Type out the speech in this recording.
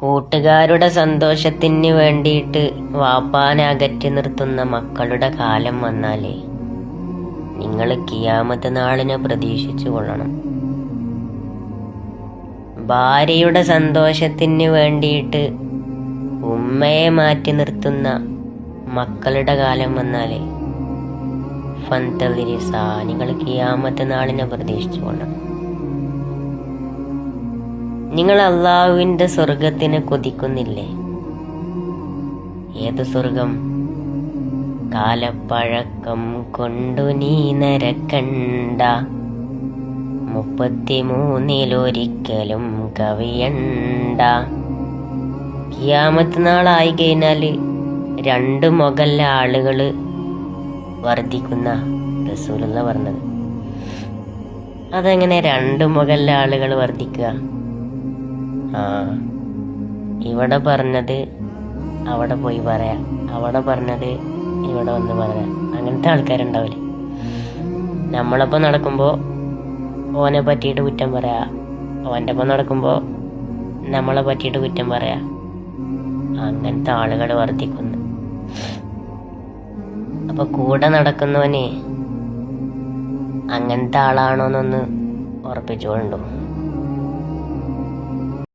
കൂട്ടുകാരുടെ സന്തോഷത്തിന് വേണ്ടിയിട്ട് വാപ്പാനെ അകറ്റി നിർത്തുന്ന മക്കളുടെ കാലം വന്നാലേ നിങ്ങൾ കിയാമത്ത് നാളിനെ പ്രതീക്ഷിച്ചു കൊള്ളണം. ഭാര്യയുടെ സന്തോഷത്തിന് വേണ്ടിയിട്ട് ഉമ്മയെ മാറ്റി നിർത്തുന്ന മക്കളുടെ കാലം വന്നാലേ ഫന്തവിരിസ നിങ്ങൾ കിയാമത്ത് നാളിനെ പ്രതീക്ഷിച്ചു കൊള്ളണം. നിങ്ങൾ അള്ളാഹുവിൻ്റെ സ്വർഗത്തിന് കൊതിക്കുന്നില്ലേ? ഏത് സ്വർഗം? കാലപ്പഴക്കം കൊണ്ടു നീ നരക്കണ്ട, 33-ലൊരിക്കലും കവിയണ്ട. കിയാമത്ത് നാളായി കഴിഞ്ഞാൽ 2 മുഖല്ല ആളുകൾ വർദ്ധിക്കുന്ന റസൂലുള്ള പറഞ്ഞത്. അതെങ്ങനെ 2 മുഖല്ല ആളുകൾ വർദ്ധിക്കുക? ഇവിടെ പറഞ്ഞത് അവിടെ പോയി പറയാം, അവിടെ പറഞ്ഞത് ഇവിടെ വന്ന് പറയാം. അങ്ങനത്തെ ആൾക്കാരുണ്ടാവില്ലേ? നമ്മളൊപ്പം നടക്കുമ്പോൾ ഓനെ പറ്റിയിട്ട് കുറ്റം പറയാ, ഓൻ്റെ ഒപ്പം നടക്കുമ്പോൾ നമ്മളെ പറ്റിയിട്ട് കുറ്റം പറയാ. അങ്ങനത്തെ ആളുകൾ വർദ്ധിക്കുന്നു. അപ്പൊ കൂടെ നടക്കുന്നവന് അങ്ങനത്തെ ആളാണോന്നൊന്ന് ഉറപ്പിച്ചുകൊണ്ടു.